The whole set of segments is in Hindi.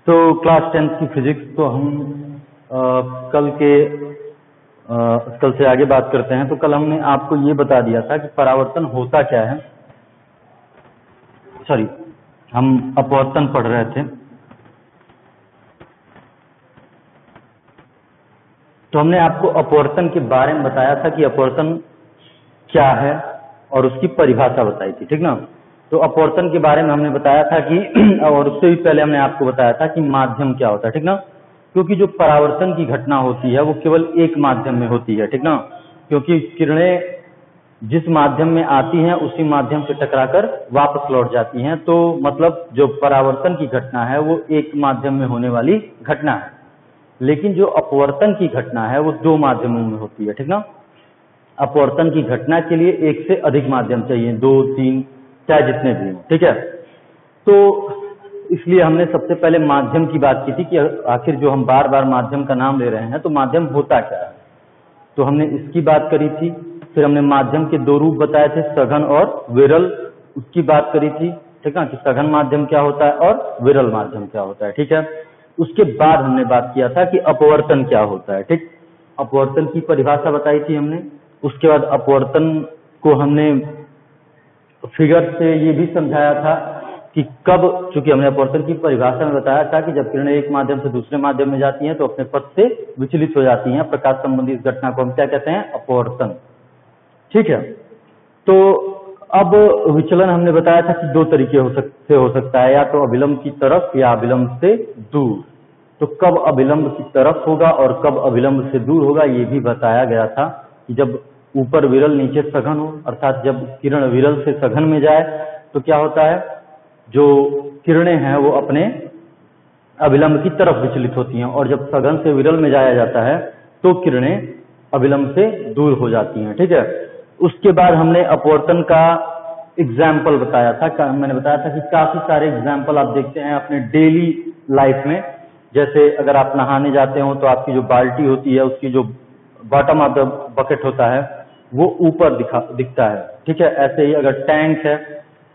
तो क्लास 10 की फिजिक्स तो हम कल से आगे बात करते हैं। तो कल हमने आपको ये बता दिया था कि परावर्तन होता क्या है, सॉरी हम अपवर्तन पढ़ रहे थे। तो हमने आपको अपवर्तन के बारे में बताया था कि अपवर्तन क्या है और उसकी परिभाषा बताई थी, ठीक ना। तो अपवर्तन के बारे में हमने बताया था कि और उससे भी पहले हमने आपको बताया था कि माध्यम क्या होता है, ठीक ना। क्योंकि जो परावर्तन की घटना होती है वो केवल एक माध्यम में होती है, ठीक ना। क्योंकि किरणें जिस माध्यम में आती हैं उसी माध्यम से टकराकर वापस लौट जाती हैं। तो मतलब जो परावर्तन की घटना है वो एक माध्यम में होने वाली घटना है, लेकिन जो अपवर्तन की घटना है वो दो माध्यमों में होती है, ठीक ना। अपवर्तन की घटना के लिए एक से अधिक माध्यम चाहिए, 2, 3 चाहे जितने भी हों, ठीक है। तो इसलिए हमने सबसे पहले माध्यम की बात की थी कि आखिर जो हम बार बार माध्यम का नाम ले रहे हैं तो माध्यम होता क्या है। तो हमने इसकी बात करी थी। फिर हमने माध्यम के दो रूप बताए थे, सघन और विरल, उसकी बात करी थी, ठीक है, कि सघन माध्यम क्या होता है और विरल माध्यम क्या होता है, ठीक है। उसके बाद हमने बात किया था कि अपवर्तन क्या होता है, ठीक। अपवर्तन की परिभाषा बताई थी हमने। उसके बाद अपवर्तन को हमने फिगर से ये भी समझाया था कि कब, चूंकि हमने अपवर्तन की परिभाषा में बताया था कि जब किरणें एक माध्यम से दूसरे माध्यम में जाती हैं तो अपने पथ से विचलित हो जाती हैं। प्रकाश संबंधी इस घटना को हम क्या कहते हैं, अपवर्तन, ठीक है। तो अब विचलन हमने बताया था कि दो तरीके हो सकता है, या तो अभिलंब की तरफ या अभिलंब से दूर। तो कब अभिलंब की तरफ होगा और कब अभिलंब से दूर होगा ये भी बताया गया था कि जब ऊपर विरल नीचे सघन हो, अर्थात जब किरण विरल से सघन में जाए तो क्या होता है, जो किरणें हैं वो अपने अभिलंब की तरफ विचलित होती हैं, और जब सघन से विरल में जाया जाता है तो किरणें अभिलंब से दूर हो जाती हैं, ठीक है। उसके बाद हमने अपवर्तन का एग्जाम्पल बताया था। मैंने बताया था कि काफी सारे एग्जाम्पल आप देखते हैं अपने डेली लाइफ में। जैसे अगर आप नहाने जाते हो तो आपकी जो बाल्टी होती है उसकी जो बॉटम ऑफ द बकेट होता है वो ऊपर दिखता है, ठीक है। ऐसे ही अगर टैंक है,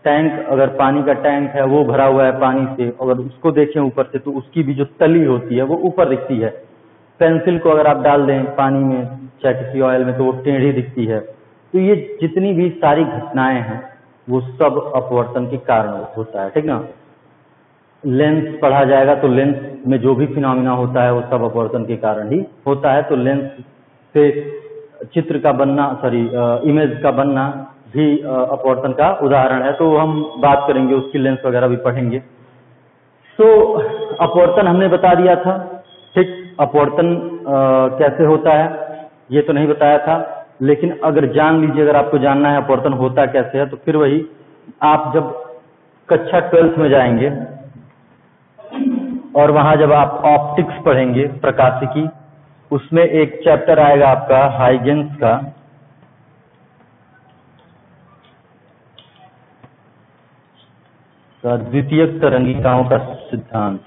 टैंक अगर पानी का टैंक है वो भरा हुआ है पानी से, अगर उसको देखें ऊपर से तो उसकी भी जो तली होती है वो ऊपर दिखती है। पेंसिल को अगर आप डाल दें पानी में चाहे किसी ऑयल में तो वो टेढ़ी दिखती है। तो ये जितनी भी सारी घटनाएं हैं वो सब अपवर्तन के कारण होता है, ठीक ना। लेंस पढ़ा जाएगा तो लेंस में जो भी फिनोमिना होता है वो सब अपवर्तन के कारण ही होता है। तो लेंस से चित्र का बनना, इमेज का बनना भी अपवर्तन का उदाहरण है। तो हम बात करेंगे उसकी, लेंस वगैरह भी पढ़ेंगे। तो अपवर्तन हमने बता दिया था, ठीक। अपवर्तन कैसे होता है ये तो नहीं बताया था, लेकिन अगर जान लीजिए, अगर आपको जानना है अपवर्तन होता कैसे है तो फिर वही आप जब कक्षा 12th में जाएंगे और वहां जब आप ऑप्टिक्स पढ़ेंगे, प्रकाशिकी, उसमें एक चैप्टर आएगा आपका हाइजेंस का, द्वितीयक तरंगिकाओं का सिद्धांत।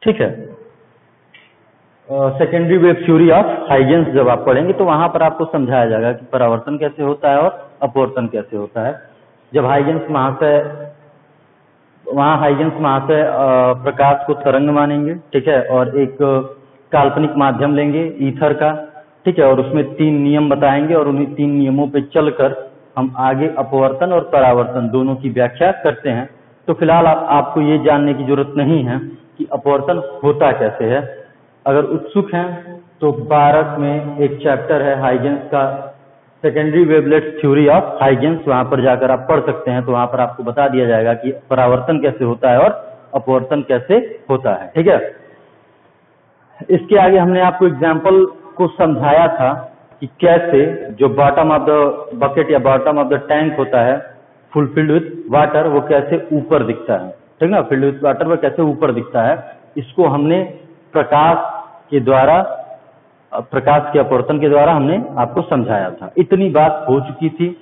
ठीक है। Secondary wave theory of Huygens जब आप पढ़ेंगे तो वहां पर आपको समझाया जाएगा कि परावर्तन कैसे होता है और अपवर्तन कैसे होता है। जब हाइजेंस महाशय प्रकाश को तरंग मानेंगे, ठीक है, और एक काल्पनिक माध्यम लेंगे ईथर का, ठीक है, और उसमें 3 नियम बताएंगे और उन्हीं 3 नियमों पे चलकर हम आगे अपवर्तन और परावर्तन दोनों की व्याख्या करते हैं। तो फिलहाल आपको ये जानने की जरूरत नहीं है कि अपवर्तन होता कैसे है। अगर उत्सुक हैं तो 12 में एक चैप्टर है हाइजेंस का, secondary wavelets theory of Huygens, वहां पर जाकर आप पढ़ सकते हैं। तो वहां पर आपको बता दिया जाएगा कि परावर्तन कैसे होता है और अपवर्तन कैसे होता है, ठीक है। इसके आगे हमने आपको एग्जाम्पल को समझाया था कि कैसे जो बॉटम ऑफ द बकेट या बॉटम ऑफ द टैंक होता है फुलफिल्ड विथ वाटर, वो कैसे ऊपर दिखता है, ठीक ना, फिल्ड विथ वाटर वो कैसे ऊपर दिखता है, इसको हमने प्रकाश के द्वारा, प्रकाश के अपवर्तन के द्वारा हमने आपको समझाया था। इतनी बात हो चुकी थी,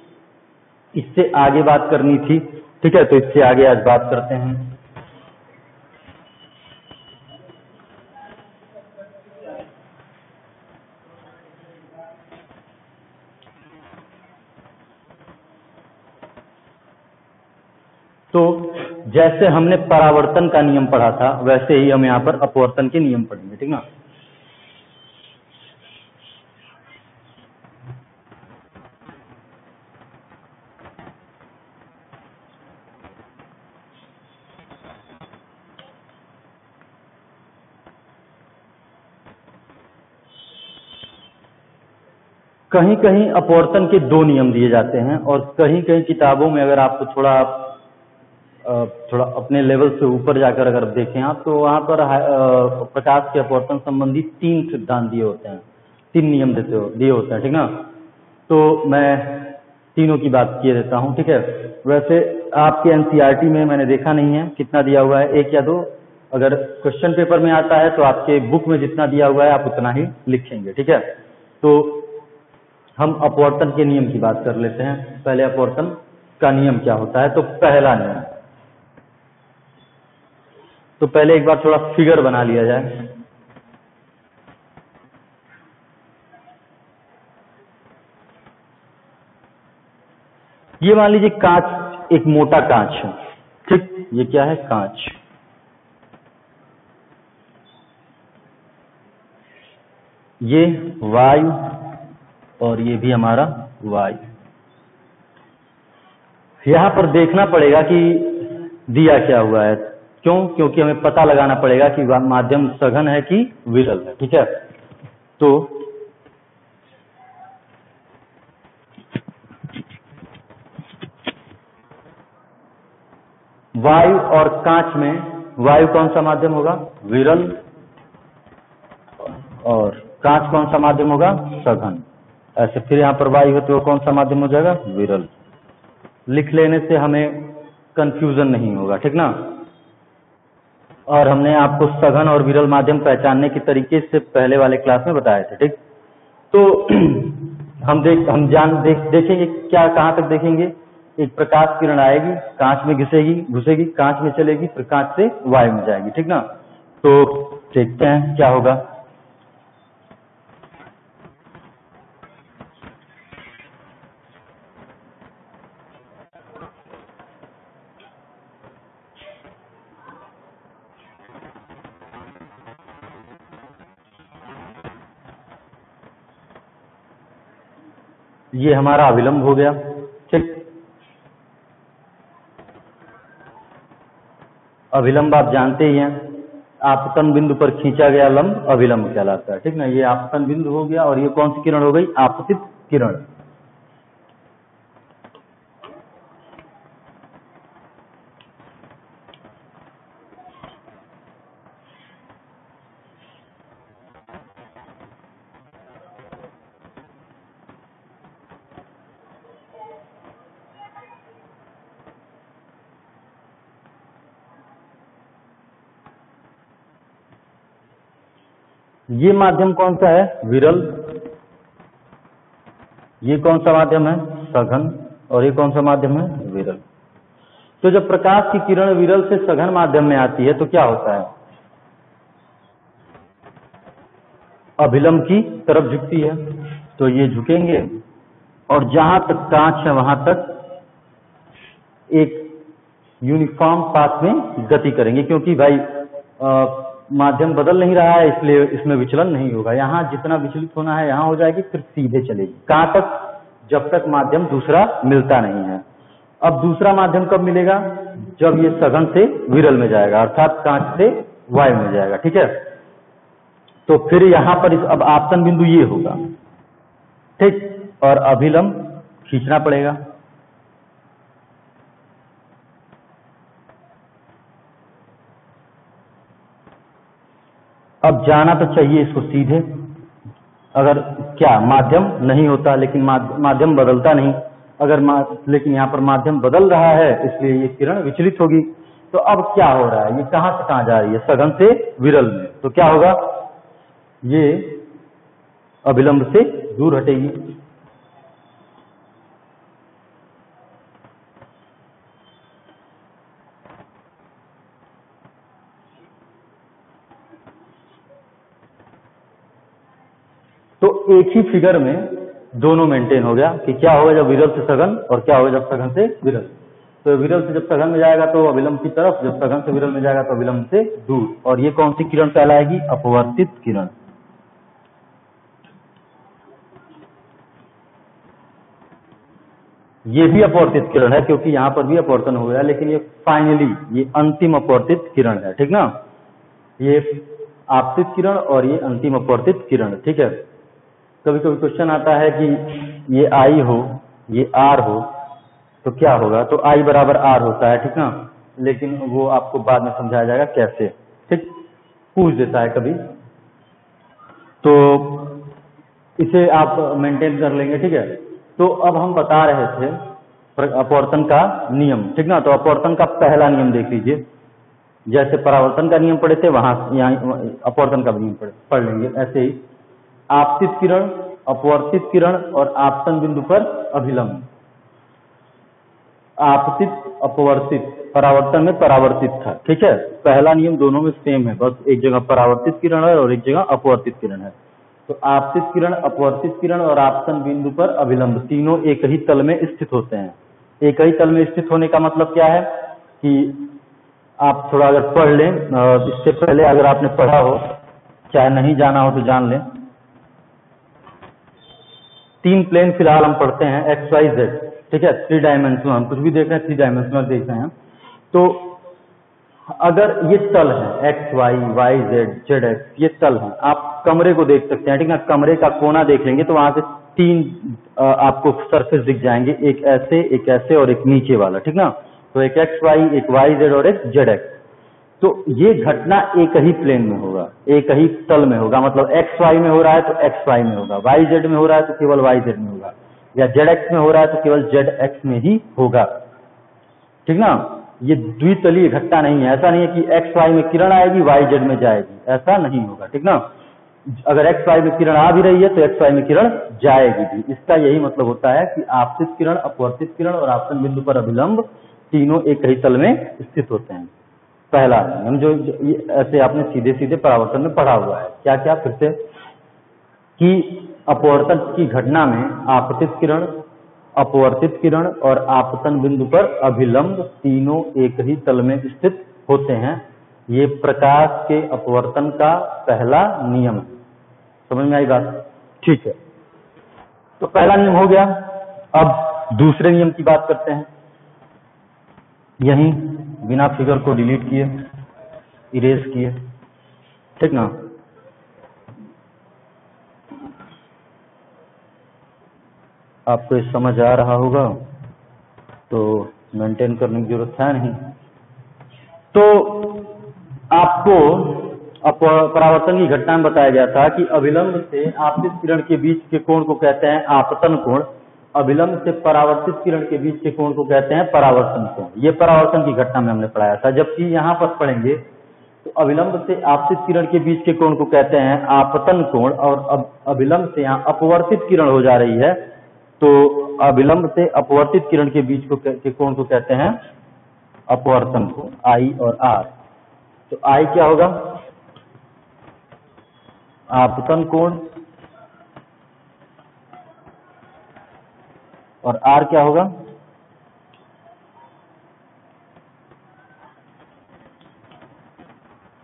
इससे आगे बात करनी थी, ठीक है, तो इससे आगे आज बात करते हैं। तो जैसे हमने परावर्तन का नियम पढ़ा था, वैसे ही हम यहाँ पर अपवर्तन के नियम पढ़ेंगे, ठीक ना। कहीं कहीं अपवर्तन के 2 नियम दिए जाते हैं, और कहीं कहीं किताबों में अगर आपको थोड़ा अपने लेवल से ऊपर जाकर अगर देखें आप, तो वहां पर प्रकाश के अपवर्तन संबंधी 3 सिद्धांत दिए होते हैं, 3 नियम दिए होते हैं, ठीक ना। तो मैं तीनों की बात किए देता हूं, ठीक है। वैसे आपके एनसीईआरटी में मैंने देखा नहीं है कितना दिया हुआ है, 1 या 2, अगर क्वेश्चन पेपर में आता है तो आपके बुक में जितना दिया हुआ है आप उतना ही लिखेंगे, ठीक है। तो हम अपवर्तन के नियम की बात कर लेते हैं। पहले अपवर्तन का नियम क्या होता है, तो पहला नियम, तो पहले एक बार थोड़ा फिगर बना लिया जाए। ये मान लीजिए कांच, एक मोटा कांच है, ठीक, ये क्या है, कांच। ये वायु और ये भी हमारा वायु। यहां पर देखना पड़ेगा कि दिया क्या हुआ है, क्यों, क्योंकि हमें पता लगाना पड़ेगा कि माध्यम सघन है कि विरल है, ठीक है। तो वायु और कांच में वायु कौन सा माध्यम होगा, विरल, और कांच कौन सा माध्यम होगा, सघन। ऐसे फिर यहाँ पर वायु है तो कौन सा माध्यम हो जाएगा, विरल। लिख लेने से हमें कंफ्यूजन नहीं होगा, ठीक ना। और हमने आपको सघन और विरल माध्यम पहचानने के तरीके से पहले वाले क्लास में बताए थे, ठीक। तो देखेंगे क्या, कहां तक देखेंगे, एक प्रकाश किरण आएगी, कांच में घुसेगी, कांच में चलेगी, फिर कांच से वायु में जाएगी, ठीक ना। तो देखते हैं क्या होगा। ये हमारा अविलंब हो गया, ठीक। अविलंब आप जानते ही हैं, आपतन बिंदु पर खींचा गया लंब अविलंब कहलाता है, ठीक ना। ये आपतन बिंदु हो गया, और ये कौन सी किरण हो गई, आपतित किरण। ये माध्यम कौन सा है, विरल। ये कौन सा माध्यम है, सघन, और ये कौन सा माध्यम है, विरल। तो जब प्रकाश की किरण विरल से सघन माध्यम में आती है तो क्या होता है, अभिलंब की तरफ झुकती है, तो ये झुकेंगे, और जहां तक कांच है वहां तक एक यूनिफॉर्म पाथ में गति करेंगे, क्योंकि भाई माध्यम बदल नहीं रहा है, इसलिए इसमें विचलन नहीं होगा। यहाँ जितना विचलित होना है यहाँ हो जाएगी, फिर सीधे चलेगी। कहां तक, जब तक माध्यम दूसरा मिलता नहीं है। अब दूसरा माध्यम कब मिलेगा, जब ये सघन से विरल में जाएगा, अर्थात कांच से वायु में जाएगा, ठीक है। तो फिर यहाँ पर अब आपतन बिंदु ये होगा, ठीक, और अभिलंब खींचना पड़ेगा। अब जाना तो चाहिए इसको सीधे, अगर क्या माध्यम नहीं होता, लेकिन माध्यम बदलता नहीं, अगर लेकिन यहाँ पर माध्यम बदल रहा है इसलिए ये किरण विचलित होगी। तो अब क्या हो रहा है, ये कहाँ से कहाँ जा रही है, सघन से विरल में, तो क्या होगा, ये अभिलंब से दूर हटेगी। तो एक ही फिगर में दोनों मेंटेन हो गया कि क्या होगा जब विरल से सघन और क्या होगा जब सघन से विरल। तो विरल से जब सघन में जाएगा तो अभिलंब की तरफ, जब सघन से विरल में जाएगा तो अभिलंब से दूर। और ये कौन सी किरण कहलाएगी, अपवर्तित किरण। ये भी अपवर्तित किरण है क्योंकि यहाँ पर भी अपवर्तन हो गया, लेकिन ये फाइनली ये अंतिम अपवर्तित किरण है, ठीक ना। ये आपतित किरण और ये अंतिम अपवर्तित किरण, ठीक है। कभी कभी क्वेश्चन आता है कि ये I हो, ये R हो, तो क्या होगा, तो I बराबर R होता है, ठीक ना, लेकिन वो आपको बाद में समझाया जाएगा कैसे, ठीक, पूछ देता है कभी, तो इसे आप मेंटेन कर लेंगे, ठीक है। तो अब हम बता रहे थे अपवर्तन का नियम, ठीक ना। तो अपवर्तन का पहला नियम देख लीजिए, जैसे परावर्तन का नियम पढ़े थे वहां यहाँ अपवर्तन का नियम पढ़ लेंगे। ऐसे ही आपतित किरण, अपवर्तित किरण और आपतन बिंदु पर अभिलंब। आपतित, अपवर्तित, परावर्तन में परावर्तित था, ठीक है। पहला नियम दोनों में सेम है, बस एक जगह परावर्तित किरण है और एक जगह अपवर्तित किरण है। तो आपतित किरण, अपवर्तित किरण और आपतन बिंदु पर अभिलंब तीनों एक ही तल में स्थित होते हैं। एक ही तल में स्थित होने का मतलब क्या है कि आप थोड़ा अगर पढ़ लें, इससे पहले अगर आपने पढ़ा हो, चाहे नहीं जाना हो तो जान लें। 3 प्लेन फिलहाल हम पढ़ते हैं, एक्स वाई जेड, ठीक है। 3 डायमेंशनल, हम कुछ भी देख रहे हैं 3 डायमेंशनल देख रहे हैं। तो अगर ये तल है X Y, Y Z, Z X, ये तल है, आप कमरे को देख सकते हैं, ठीक ना। कमरे का कोना देख लेंगे तो वहां से 3 आपको सरफेस दिख जाएंगे, एक ऐसे और एक नीचे वाला, ठीक ना। तो एक एक्स वाई, एक वाई जेड और एक जेड एक्स। तो ये घटना एक ही प्लेन में होगा, एक ही तल में होगा, मतलब एक्स वाई में हो रहा है तो एक्स वाई में होगा, वाई जेड में हो रहा है तो केवल वाई जेड में होगा, या जेड एक्स में हो रहा है तो केवल जेड एक्स में ही होगा, ठीक ना। ये द्वितलीय घटना नहीं है, ऐसा नहीं है कि एक्स वाई में किरण आएगी वाई जेड में जाएगी, ऐसा नहीं होगा, ठीक ना। अगर एक्स वाई में किरण आ भी रही है तो एक्स वाई में किरण जाएगी भी। इसका यही मतलब होता है कि आपतित किरण, अपवर्तित किरण और आपतन बिंदु पर अभिलंब तीनों एक ही तल में स्थित होते हैं। पहला नियम जो ऐसे आपने सीधे सीधे परावर्तन में पढ़ा हुआ है। क्या क्या, फिर से, कि अपवर्तन की घटना में आपतित किरण, अपवर्तित किरण और आपतन बिंदु पर अभिलंब तीनों एक ही तल में स्थित होते हैं। ये प्रकाश के अपवर्तन का पहला नियम है। समझ में आई बात, ठीक है। तो पहला नियम हो गया। अब दूसरे नियम की बात करते हैं। यहीं बिना फिगर को डिलीट किए, इरेज किए, ठीक ना। आपको ये समझ आ रहा होगा तो मेंटेन करने की जरूरत है नहीं। तो आपको परावर्तन की घटना में बताया गया था कि अभिलंब से आपतित किरण के बीच के कोण को कहते हैं आपतन कोण, अभिलंब से परावर्तित किरण के बीच के कोण को कहते हैं परावर्तन कोण। ये परावर्तन की घटना में हमने पढ़ाया था। जबकि यहाँ पर पढ़ेंगे तो अभिलंब से आपतित किरण के बीच के कोण को कहते हैं आपतन कोण, और अभिलंब से यहाँ अपवर्तित किरण हो जा रही है तो अभिलंब से अपवर्तित किरण के बीच के कोण को कहते हैं अपवर्तन कोण, आई और आर। तो आई क्या होगा, आपतन कोण, और आर क्या होगा,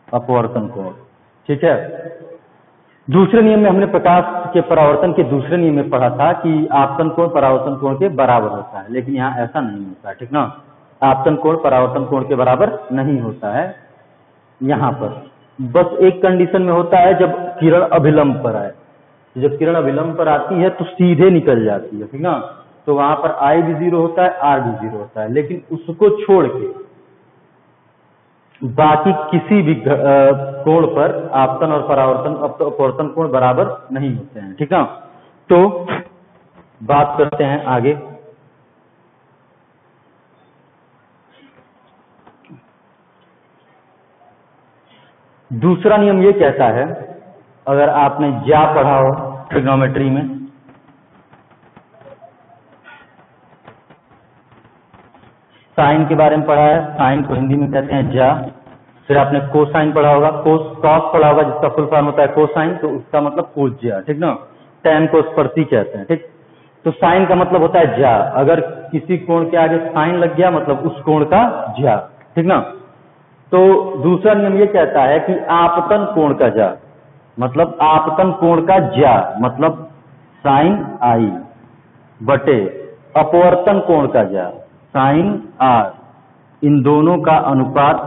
अपवर्तन कोण, ठीक है। दूसरे नियम में हमने प्रकाश के परावर्तन के दूसरे नियम में पढ़ा था कि आपतन कोण परावर्तन कोण के बराबर होता है, लेकिन यहाँ ऐसा नहीं होता है, ठीक ना। आपतन कोण परावर्तन कोण के बराबर नहीं होता है। यहाँ पर बस एक कंडीशन में होता है, जब किरण अभिलंब पर आए। जब किरण अभिलंब पर आती है तो सीधे निकल जाती है, ठीक ना। तो वहां पर आई भी 0 होता है, आर भी 0 होता है। लेकिन उसको छोड़ के बाकी किसी भी कोण पर आपतन और परावर्तन अपवर्तन कोण बराबर नहीं होते हैं। ठीक है, तो बात करते हैं आगे। दूसरा नियम ये कहता है, अगर आपने ज्या पढ़ा हो ट्रिग्नोमेट्री में, साइन के बारे में पढ़ा है, साइन को हिंदी में कहते हैं ज्या। फिर आपने कोसाइन पढ़ा होगा, कॉस पढ़ा होगा जिसका फुल फॉर्म होता है कोसाइन, तो उसका मतलब कोस ज्या। ठीक ना, टैन को स्पर्शी कहते हैं। ठीक, तो साइन का मतलब होता है ज्या। अगर किसी कोण के आगे साइन लग गया मतलब उस कोण का ज्या। ठीक ना, तो दूसरा नियम ये कहता है कि आपतन कोण का ज्या मतलब आपतन कोण का ज्या मतलब साइन आई बटे अपवर्तन कोण का ज्या साइन आर, इन दोनों का अनुपात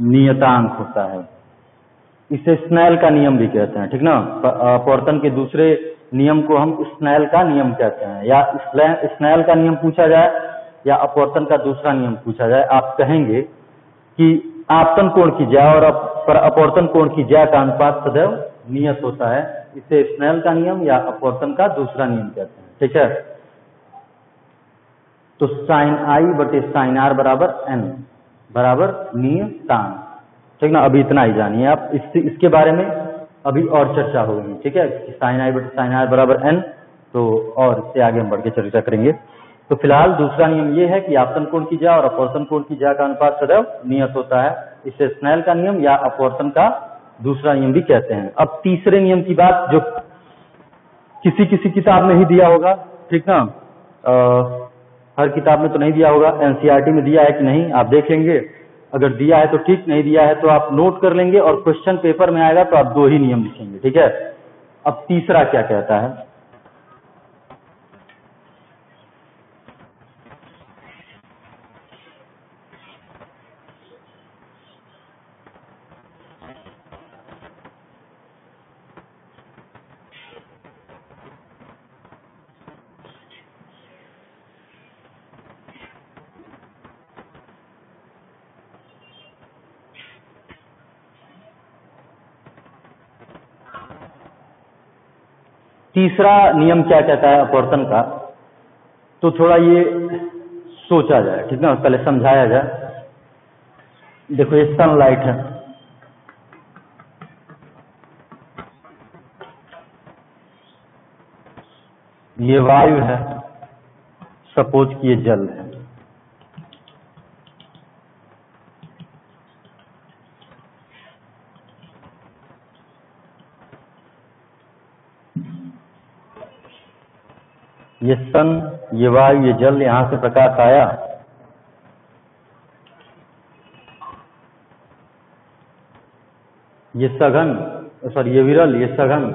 नियतांक होता है। इसे स्नेल का नियम भी कहते हैं। ठीक ना, अपवर्तन के दूसरे नियम को हम स्नेल का नियम कहते हैं। या स्नेल का नियम पूछा जाए या अपवर्तन का दूसरा नियम पूछा जाए, आप कहेंगे कि आपतन कोण की ज्या और अपवर्तन कोण की ज्या का अनुपात सदैव नियत होता है। इसे स्नेल का नियम या अपवर्तन का दूसरा नियम कहते हैं। ठीक है, तो साइन आई बटे साइन आर बराबर एन बराबर नियतांक। ठीक ना, अभी इतना ही जानिए आप, इसके बारे में अभी और चर्चा होगी। ठीक है, साइन आई बटे साइन आर बराबर एन, तो और इससे आगे हम बढ़ के चर्चा करेंगे। तो फिलहाल दूसरा नियम ये है कि आपतन कोण की ज्या और अपवर्तन कोण की ज्या का अनुपात सदैव नियत होता है। इसे स्नेल का नियम या अपवर्तन का दूसरा नियम भी कहते हैं। अब तीसरे नियम की बात, जो किसी किसी किताब में ही दिया होगा। ठीक ना, हर किताब में तो नहीं दिया होगा, एनसीईआरटी में दिया है कि नहीं आप देख लेंगे। अगर दिया है तो ठीक, नहीं दिया है तो आप नोट कर लेंगे और क्वेश्चन पेपर में आएगा तो आप 2 ही नियम लिखेंगे। ठीक है, अब तीसरा क्या कहता है, तीसरा नियम क्या कहता है अपवर्तन का, तो थोड़ा ये सोचा जाए। ठीक ना, पहले समझाया जाए। देखो ये सनलाइट है, ये वायु है, सपोज कि ये जल है। ये सन, ये वायु, ये जल, यहां से प्रकाश आया, ये सघन, सॉरी ये विरल, ये सघन,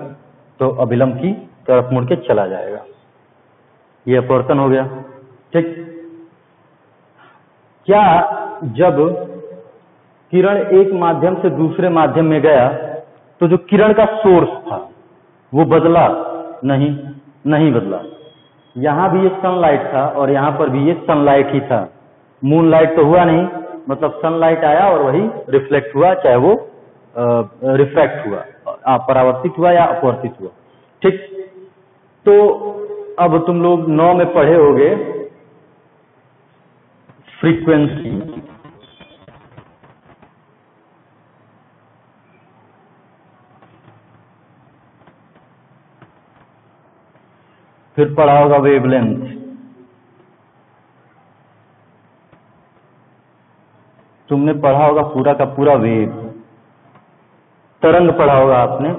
तो अभिलंब की तरफ मुड़ के चला जाएगा। ये अपवर्तन हो गया। ठीक, क्या जब किरण एक माध्यम से दूसरे माध्यम में गया तो जो किरण का सोर्स था वो बदला? नहीं बदला। यहां भी ये सनलाइट था और यहां पर भी ये सनलाइट ही था। मूनलाइट तो हुआ नहीं, मतलब सनलाइट आया और वही रिफ्लेक्ट हुआ, चाहे वो रिफ्रैक्ट हुआ, परावर्तित हुआ या अपवर्तित हुआ। ठीक, तो अब तुम लोग 9 में पढ़े होगे फ्रीक्वेंसी, फिर पढ़ा होगा वेवलेंथ, तुमने पढ़ा होगा पूरा का पूरा वेव, तरंग पढ़ा होगा आपने।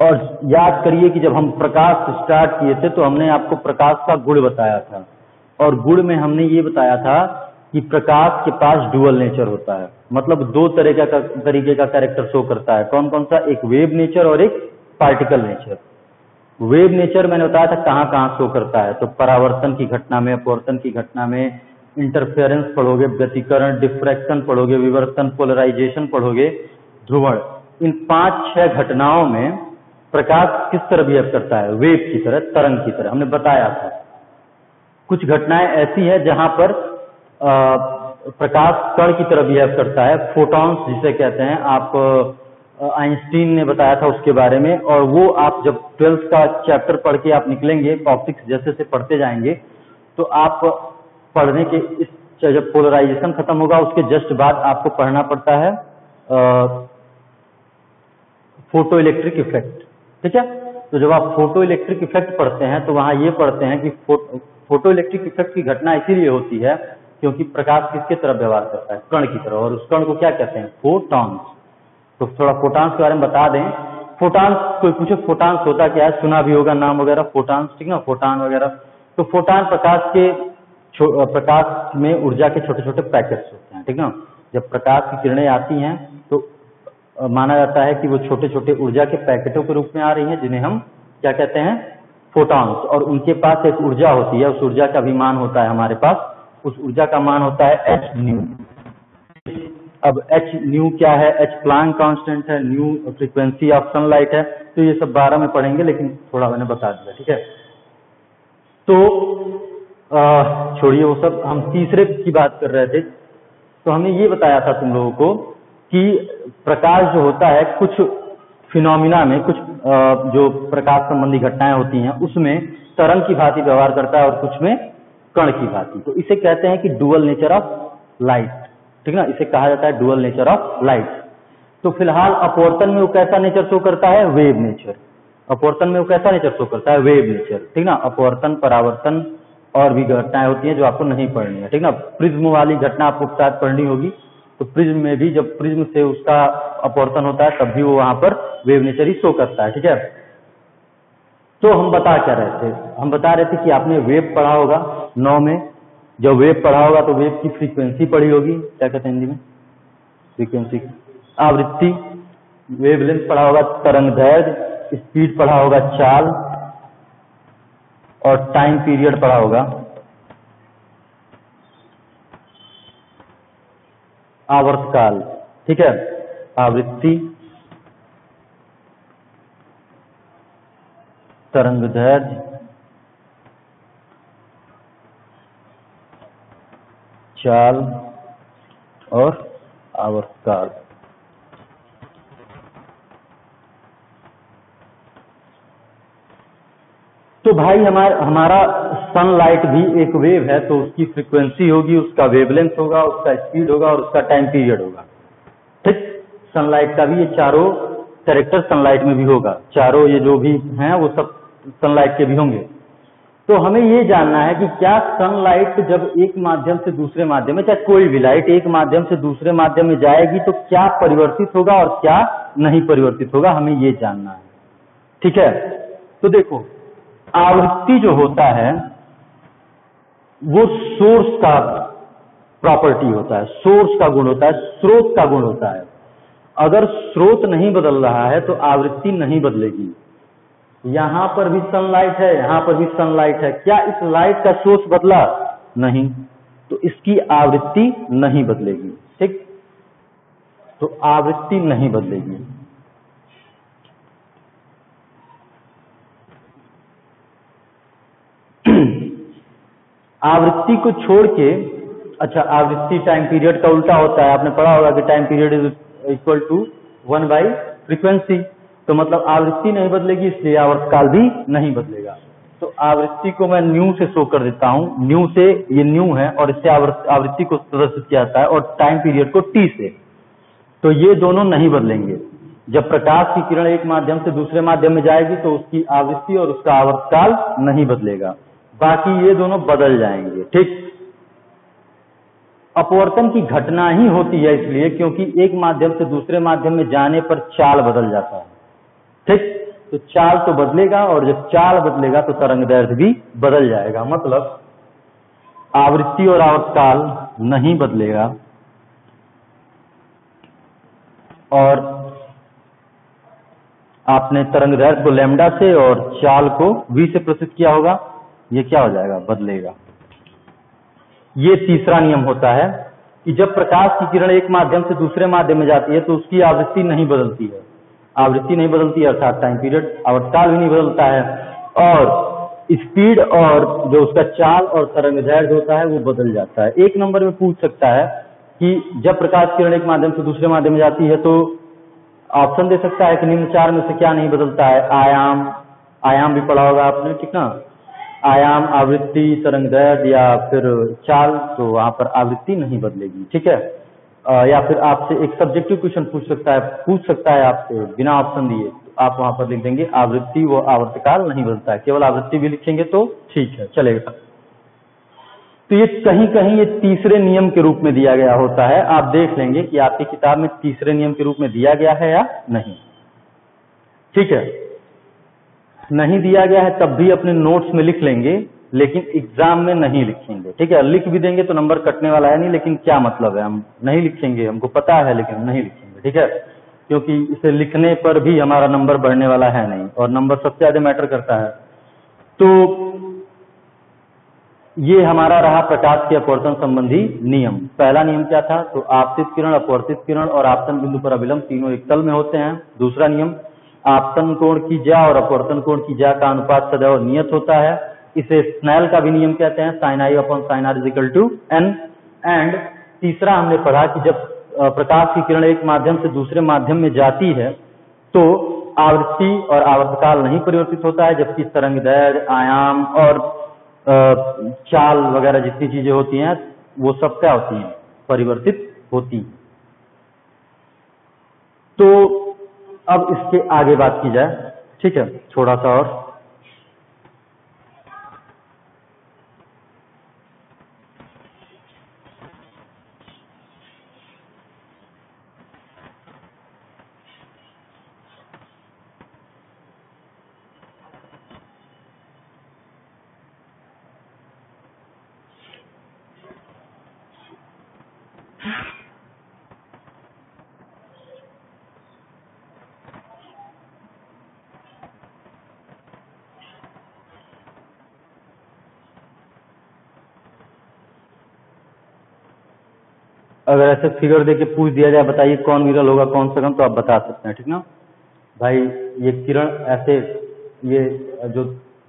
और याद करिए कि जब हम प्रकाश स्टार्ट किए थे तो हमने आपको प्रकाश का गुण बताया था, और गुण में हमने ये बताया था कि प्रकाश के पास डुअल नेचर होता है, मतलब 2 तरीके का कैरेक्टर शो करता है। कौन कौन सा? एक वेव नेचर और एक पार्टिकल नेचर। वेव नेचर मैंने बताया था कहाँ कहाँ शो करता है, तो परावर्तन की घटना में, अपवर्तन की घटना में, इंटरफेरेंस पढ़ोगे, व्यतिकरण, डिफ्रैक्शन पढ़ोगे, विवर्तन, पोलराइजेशन पढ़ोगे, ध्रुवण, इन 5-6 घटनाओं में प्रकाश किस तरह बिहेव करता है? वेव की तरह, तरंग की तरह, हमने बताया था। कुछ घटनाएं ऐसी है जहां पर प्रकाश कण की तरह बिहेव करता है, फोटॉन्स जिसे कहते हैं। आप आइंस्टीन ने बताया था उसके बारे में, और वो आप जब 12th का चैप्टर पढ़ के आप निकलेंगे, ऑप्टिक्स जैसे से पढ़ते जाएंगे, तो आप पढ़ने के इस जब पोलराइजेशन खत्म होगा उसके जस्ट बाद आपको पढ़ना पड़ता है फोटो इलेक्ट्रिक इफेक्ट। ठीक है, तो जब आप फोटो इलेक्ट्रिक इफेक्ट पढ़ते हैं तो वहां ये पढ़ते हैं कि फोटो इलेक्ट्रिक इफेक्ट की घटना इसीलिए होती है क्योंकि प्रकाश किसके तरफ व्यवहार करता है, कण की तरफ, और उस कण को क्या कहते हैं, फोटॉन्स। तो थोड़ा फोटॉन्स के बारे में बता दें। फोटॉन्स, कोई पूछे फोटॉन्स होता क्या है, सुना भी होगा नाम वगैरह, फोटॉन्स, ठीक ना, फोटॉन वगैरह। तो फोटॉन प्रकाश में ऊर्जा के छोटे छोटे पैकेट्स होते हैं, ठीक ना। जब प्रकाश की किरणें आती हैं तो माना जाता है कि वो छोटे छोटे ऊर्जा के पैकेटों के रूप में आ रही हैं, जिन्हें हम क्या कहते हैं, फोटॉन्स। और उनके पास एक ऊर्जा होती है, उस ऊर्जा का भी मान होता है हमारे पास, उस ऊर्जा का मान होता है एच न्यू। अब एच न्यू क्या है, एच प्लांक कांस्टेंट है, न्यू फ्रीक्वेंसी ऑफ सनलाइट है। तो ये सब 12 में पढ़ेंगे, लेकिन थोड़ा मैंने बता दिया, ठीक है। तो छोड़िए वो सब, हम तीसरे की बात कर रहे थे। तो हमने ये बताया था तुम लोगों को कि प्रकाश जो होता है कुछ फिनोमिना में, कुछ जो प्रकाश संबंधी घटनाएं होती हैं उसमें तरंग की भांति व्यवहार करता है और कुछ में कण की भांति। तो इसे कहते हैं कि डुअल नेचर ऑफ लाइट, ठीक ना, इसे कहा जाता है डुअल नेचर ऑफ लाइट। तो फिलहाल अपवर्तन में वो कैसा नेचर शो करता है, वेव नेचर। अपवर्तन में वो कैसा नेचर शो करता है, वेव नेचर, ठीक ना। अपवर्तन, परावर्तन और भी घटनाएं होती हैं जो आपको नहीं पढ़नी है, ठीक ना। प्रिज्म वाली घटना आपको शायद पढ़नी होगी, तो प्रिज्म में भी जब प्रिज्म से उसका अपवर्तन होता है तब भी वो वहां पर वेव नेचर ही शो करता है, ठीक है। तो हम बता क्या रहे थे, हम बता रहे थे कि आपने वेव पढ़ा होगा 9 में। जब वेव पढ़ा होगा तो वेव की फ्रीक्वेंसी पढ़ी होगी, क्या कहते हैं हिंदी में, फ्रीक्वेंसी, आवृत्ति। वेवलेंथ पढ़ा होगा, तरंग दैर्घ्य, स्पीड पढ़ा होगा, चाल, और टाइम पीरियड पढ़ा होगा, आवर्तकाल, ठीक है। आवृत्ति, तरंग दैर्घ्य, चाल और आवर्तकाल। तो भाई हमारा सनलाइट भी एक वेव है, तो उसकी फ्रीक्वेंसी होगी, उसका वेवलेंथ होगा, उसका स्पीड होगा और उसका टाइम पीरियड होगा, ठीक। सनलाइट का भी ये चारों कैरेक्टर सनलाइट में भी होगा, चारों ये जो भी हैं वो सब सनलाइट के भी होंगे। तो हमें ये जानना है कि क्या सनलाइट जब एक माध्यम से दूसरे माध्यम में, चाहे कोई भी लाइट एक माध्यम से दूसरे माध्यम में जाएगी तो क्या परिवर्तित होगा और क्या नहीं परिवर्तित होगा, हमें ये जानना है, ठीक है। तो देखो, आवृत्ति जो होता है वो सोर्स का प्रॉपर्टी होता है, सोर्स का गुण होता है, स्रोत का गुण होता है। अगर स्रोत नहीं बदल रहा है तो आवृत्ति नहीं बदलेगी। यहां पर भी सनलाइट है, यहां पर भी सनलाइट है, क्या इस लाइट का सोर्स बदला? नहीं, तो इसकी आवृत्ति नहीं बदलेगी, ठीक। तो आवृत्ति नहीं बदलेगी। आवृत्ति को छोड़ के, अच्छा, आवृत्ति टाइम पीरियड का उल्टा होता है, आपने पढ़ा होगा कि time period is equal to 1/फ्रीक्वेंसी। तो मतलब आवृत्ति नहीं बदलेगी, इसलिए आवर्तकाल भी नहीं बदलेगा। तो आवृत्ति को मैं न्यू से शो कर देता हूं, न्यू से, ये न्यू है और इससे आवृत्ति को प्रदर्शित किया जाता है, और टाइम पीरियड को टी से। तो ये दोनों नहीं बदलेंगे। जब प्रकाश की किरण एक माध्यम से दूसरे माध्यम में जाएगी तो उसकी आवृत्ति और उसका आवर्तकाल नहीं बदलेगा, बाकी ये दोनों बदल जाएंगे, ठीक। अपवर्तन की घटना ही होती है इसलिए क्योंकि एक माध्यम से दूसरे माध्यम में जाने पर चाल बदल जाता है, ठीक। तो चाल तो बदलेगा, और जब चाल बदलेगा तो तरंग दैर्घ्य भी बदल जाएगा। मतलब आवृत्ति और आवर्तकाल नहीं बदलेगा, और आपने तरंग दैर्घ्य को लैम्डा से और चाल को v से प्रस्तुत किया होगा, ये क्या हो जाएगा, बदलेगा। ये तीसरा नियम होता है कि जब प्रकाश की किरण एक माध्यम से दूसरे माध्यम में जाती है तो उसकी आवृत्ति नहीं बदलती है, आवृत्ति नहीं बदलती है, अर्थात टाइम पीरियड, आवर्तकाल भी नहीं बदलता है, और स्पीड और जो उसका चाल और तरंगदैर्घ्य होता है वो बदल जाता है। एक नंबर में पूछ सकता है कि जब प्रकाश किरण एक माध्यम से दूसरे माध्यम में जाती है तो ऑप्शन दे सकता है कि निम्न चार में से क्या नहीं बदलता है। आयाम भी पढ़ा होगा आपने, ठीक ना, आयाम, आवृत्ति, तरंगदैर्घ्य या फिर चाल, तो वहां पर आवृत्ति नहीं बदलेगी, ठीक है। या फिर आपसे एक सब्जेक्टिव क्वेश्चन पूछ सकता है आपसे बिना ऑप्शन दिए, आप वहां पर लिख देंगे आवृत्ति व आवर्तकाल नहीं बदलता है, केवल आवृत्ति भी लिखेंगे तो ठीक है, चलेगा। तो ये कहीं कहीं ये तीसरे नियम के रूप में दिया गया होता है, आप देख लेंगे कि आपकी किताब में तीसरे नियम के रूप में दिया गया है या नहीं, ठीक है। नहीं दिया गया है तब भी अपने नोट्स में लिख लेंगे, लेकिन एग्जाम में नहीं लिखेंगे, ठीक है। लिख भी देंगे तो नंबर कटने वाला है नहीं, लेकिन क्या मतलब है, हम नहीं लिखेंगे, हमको पता है लेकिन हम नहीं लिखेंगे, ठीक है, क्योंकि इसे लिखने पर भी हमारा नंबर बढ़ने वाला है नहीं, और नंबर सबसे ज्यादा मैटर करता है। तो ये हमारा रहा प्रकाश के अपवर्तन संबंधी नियम। पहला नियम क्या था, तो आपतित किरण, अपवर्तित किरण और आपतन बिंदु पर अभिलंब तीनों एक तल में होते हैं। दूसरा नियम, आपतन कोण की ज्या और अपवर्तन कोण की ज्या का अनुपात सदैव नियत होता है, इसे स्नेल का भी नियम कहते हैं, sin i upon sin r equal to n। And तीसरा हमने पढ़ा कि जब प्रकाश की किरण एक माध्यम से दूसरे माध्यम में जाती है तो आवृत्ति और आवर्तकाल नहीं परिवर्तित होता है, जबकि तरंगदैर्घ्य, आयाम और चाल वगैरह जितनी चीजें होती हैं वो सब क्या होती हैं, परिवर्तित होती हैं। तो अब इसके आगे बात की जाए, ठीक है, थोड़ा सा और। अगर ऐसे फिगर देके पूछ दिया जाए बताइए कौन विरल होगा कौन सघन, तो आप बता सकते हैं, ठीक ना भाई। ये किरण ऐसे, ये जो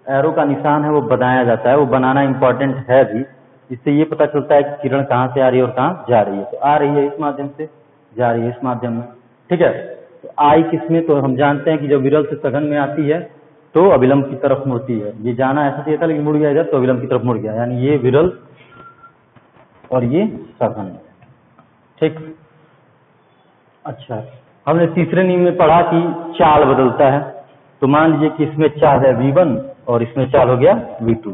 एरो का निशान है वो बनाया जाता है, वो बनाना इंपॉर्टेंट है भी, इससे ये पता चलता है कि किरण कहाँ से आ रही है और कहाँ जा रही है। तो आ रही है इस माध्यम से, जा रही है इस माध्यम में, ठीक है। तो आई किसमें, तो हम जानते हैं कि जब विरल से सघन में आती है तो अभिलंब की तरफ मुड़ती है। ये जाना ऐसा चाहिए था लेकिन मुड़ गया इधर, तो अभिलंब की तरफ मुड़ गया, यानी ये विरल और ये सघन, ठीक। अच्छा, हमने तीसरे नियम में पढ़ा कि चाल बदलता है, तो मान लीजिए कि इसमें चाल है v1 और इसमें चाल हो गया v2।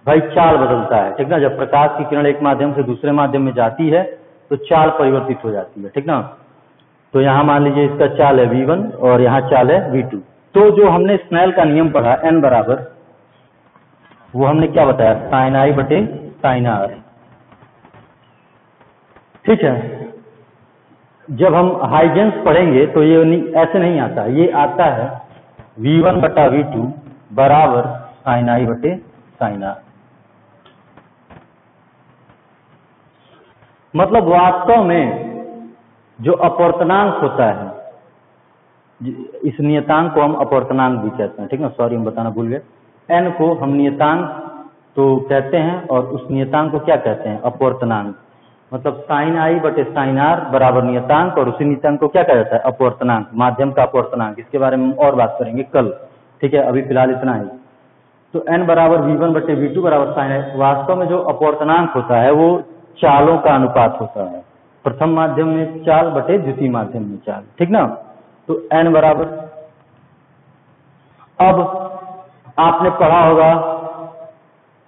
भाई चाल बदलता है, ठीक ना, जब प्रकाश की किरण एक माध्यम से दूसरे माध्यम में जाती है तो चाल परिवर्तित हो जाती है, ठीक ना। तो यहाँ मान लीजिए इसका चाल है v1 और यहाँ चाल है v2। तो जो हमने स्नेल का नियम पढ़ा n बराबर, वो हमने क्या बताया, sin i बटे sin r, ठीक है। जब हम हाइजेंस पढ़ेंगे तो ये ऐसे नहीं आता, ये आता है v1 बटा v2 बराबर sin i बटे sin r। मतलब वास्तव में जो अपवर्तनांक होता है, इस नियतांक को हम अपवर्तनांक भी कहते हैं, ठीक ना, सॉरी हम बताना भूल गए। n को हम नियतांक तो कहते हैं और उस नियतांक को क्या कहते हैं, अपवर्तनांक। मतलब sin i बटे sin r बराबर नियतांक, और उसी नियतांक को क्या कहा जाता है, अपवर्तनांक, माध्यम का अपवर्तनांक। इसके बारे में और बात करेंगे कल, ठीक है, अभी फिलहाल इतना ही। तो n बराबर v1 बटे v2 बराबर sin i। वास्तव में जो अपवर्तनांक होता है वो चालों का अनुपात होता है, प्रथम माध्यम में चाल बटे द्वितीय माध्यम में चाल, ठीक ना। तो n बराबर, अब आपने पढ़ा होगा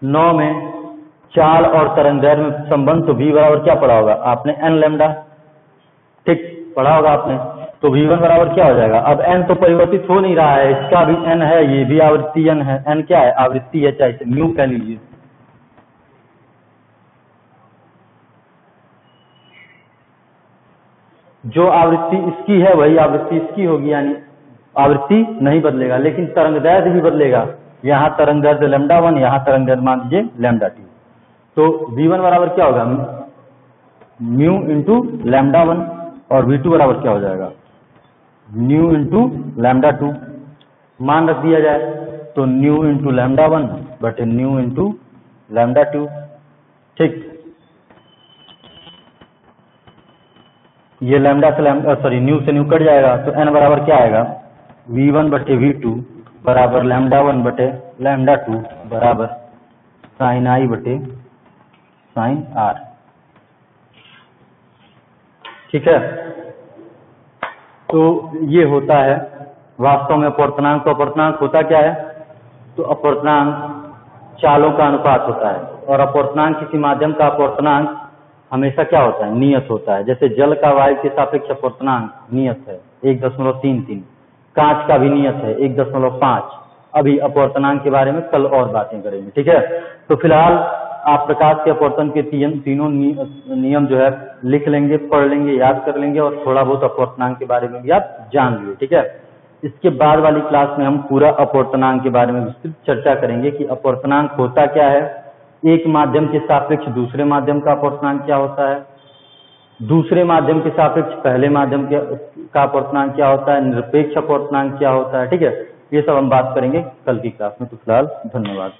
9 में चाल और तरंगदैर्घ्य में संबंध, तो v बराबर क्या पढ़ा होगा आपने, n लैम्डा, ठीक, पढ़ा होगा आपने। तो v1 बराबर क्या हो जाएगा, अब n तो परिवर्तित हो नहीं रहा है, इसका भी n है, ये भी आवृत्ति n है, n क्या है, आवृत्ति है, चाहे इसे म्यू कह लीजिए। जो आवृत्ति इसकी है वही आवृत्ति इसकी होगी, यानी आवृत्ति नहीं बदलेगा, लेकिन तरंगदैर्घ्य भी बदलेगा। यहाँ तरंगदैर्घ्य λ1, यहाँ तरंगदैर्घ्य मान लीजिए λ2। तो v1 बराबर क्या होगा, म्यू इंटू λ1, और v2 बराबर क्या हो जाएगा, म्यू इंटू λ2। मान रख दिया जाए तो न्यू इंटू λ1 बटे न्यू इंटू लैम्डा 2। ठीक, ये लैम्डा से न्यू से न्यू कट जाएगा, तो n बराबर क्या आएगा, v1 बटे v2 बराबर लैम्डा 1 बटे लैम्डा 2 बराबर साइन i बटे साइन r। ठीक है, तो ये होता है वास्तव में अपवर्तनांक। तो अपवर्तनांक होता क्या है, तो अपवर्तनांक चालों का अनुपात होता है, और अपवर्तनांक किसी माध्यम का अपवर्तनांक हमेशा क्या होता है, नियत होता है। जैसे जल का वायु के सापेक्ष अपवर्तनांक नियत है 1.33, कांच का भी नियत है 1.5। अभी अपवर्तनांक के बारे में कल और बातें करेंगे। ठीक है, तो फिलहाल आप प्रकाश के अपवर्तन के तीनों नियम जो है लिख लेंगे, पढ़ लेंगे, याद कर लेंगे, और थोड़ा बहुत अपवर्तनांक के बारे में भी आप जान लिए। ठीक है, इसके बाद वाली क्लास में हम पूरा अपवर्तनांक के बारे में विस्तृत चर्चा करेंगे कि अपवर्तनांक होता क्या है, एक माध्यम के सापेक्ष दूसरे माध्यम का अपवर्तनांक क्या होता है, दूसरे माध्यम के सापेक्ष पहले माध्यम का अपवर्तनांक क्या होता है, निरपेक्ष अपवर्तनांक क्या होता है। ठीक है, ये सब हम बात करेंगे कल की क्लास में। तो फिलहाल धन्यवाद।